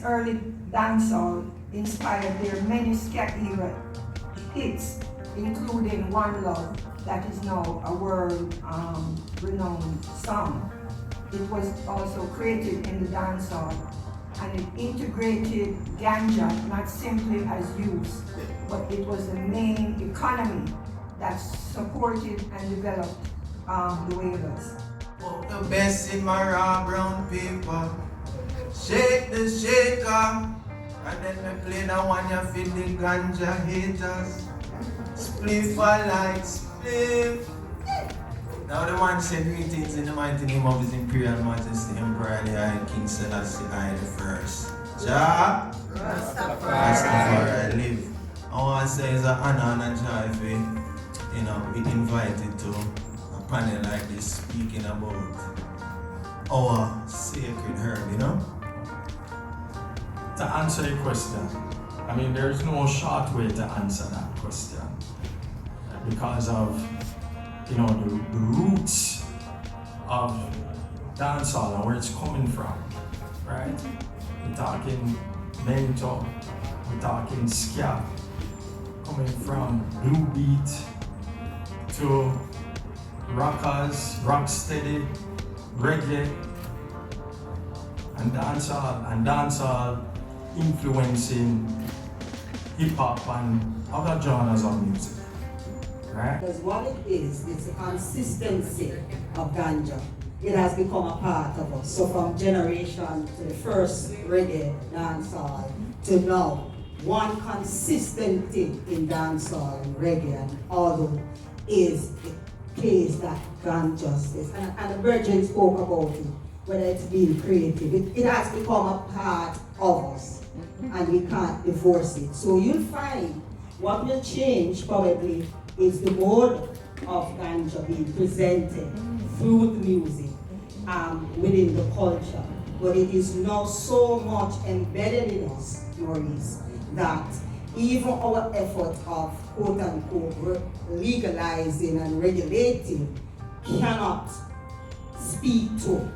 early dancehall inspired their many ska-era hits, including One Love, that is now a world-renowned song. It was also created in the dancehall, and it integrated ganja not simply as use, but it was the main economy that supported and developed the Wailers. Put the best in my raw brown paper, shake the shaker, and then me play the one you feel the ganja haters. Spliff a light, spliff. Now the man said greetings in the mighty name of His Imperial Majesty Emperor the High King Selassie I the First. Jah Rastafari live. I want to say it's an honor and a joy for be invited to a panel like this speaking about our sacred herb, To answer your question, I mean, there's no short way to answer that question because of, the roots of dancehall and where it's coming from, right? We're talking mento, we're talking ska, coming from blue beat to rockers, rocksteady, reggae, and dancehall influencing hip hop and other genres of music, right? Because what it is, it's the consistency of ganja. It has become a part of us. So from generation to the first reggae dancehall to now, one consistent thing in dancehall and reggae and all is it plays that ganja justice. And the Virgin spoke about it, whether it's being creative. It has become a part of us. And we can't divorce it. So you'll find what will change probably is the mode of ganja being presented through the music within the culture. But it is now so much embedded in us, Maurice, that even our effort of quote unquote legalizing and regulating cannot speak to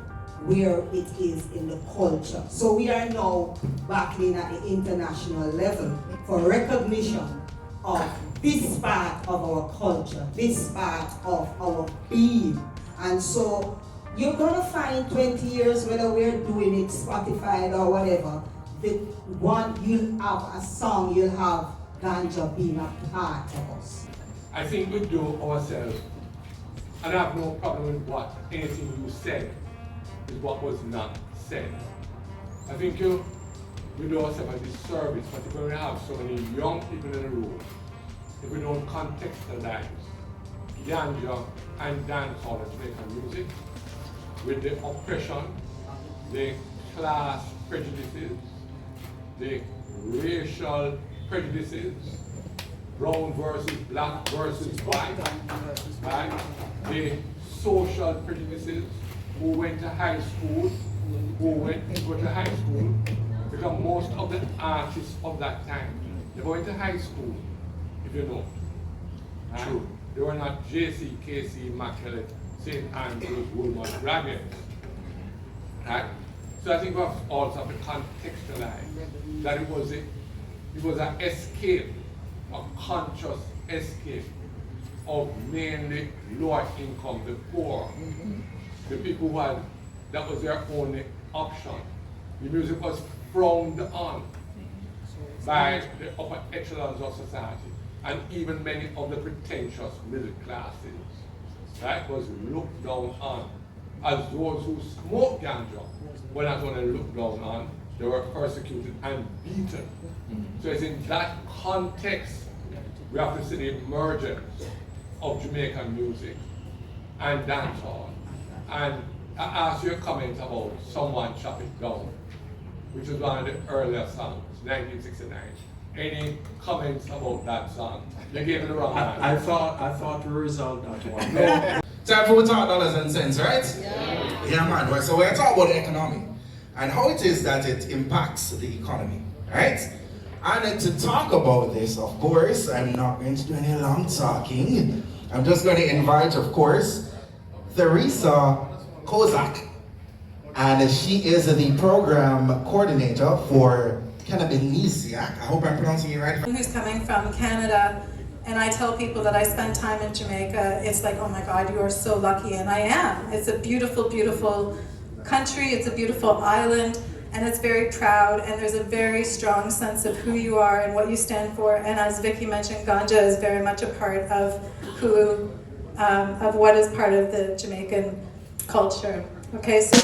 where it is in the culture. So we are now battling at the international level for recognition of this part of our culture, this part of our being. And so you're gonna find 20 years, whether we're doing it Spotify or whatever, you'll have a song, you'll have ganja being a part of us. I think we do ourselves, and I have no problem with what anything you said is what was not said. I think we do ourselves a disservice, but if we have so many young people in the room, if we don't contextualize ganja and dancehall and Jamaican music with the oppression, the class prejudices, the racial prejudices, brown versus black versus white, right? The social prejudices, who went to high school, who went to go to high school, because most of the artists of that time, they went to high school, if you know. Right? True. They were not JC, KC, Immaculate, St. Andrews, Woolman graduates. Right? So I think we have also to contextualize that it was an escape, a conscious escape of mainly lower income, the poor, the people who had, that was their only option. The music was frowned on by the upper echelons of society, and even many of the pretentious middle classes, right, was looked down on as those who smoked ganja were not only looked down on, they were persecuted and beaten. So it's in that context we have to see the emergence of Jamaican music and dancehall. And I asked you a comment about Someone Chop It Down, which was one of the earlier songs, 1969. Any comments about that song? You gave it the wrong answer. I thought we resolved that one. Time for we talk dollars and cents, right? Yeah, man. Right. So we're talking about the economy and how it is that it impacts the economy, right? And to talk about this, of course, I'm not going to do any long talking. I'm just going to invite, of course, Theresa Kozak. and she is the program coordinator for Cannabis. I hope I'm pronouncing it right. Who's coming from Canada, and I tell people that I spend time in Jamaica, it's like, oh my God, you are so lucky, and I am. It's a beautiful, beautiful country, it's a beautiful island, and it's very proud, and there's a very strong sense of who you are and what you stand for, and as Vicky mentioned, ganja is very much a part of of what is part of the Jamaican culture. Okay, so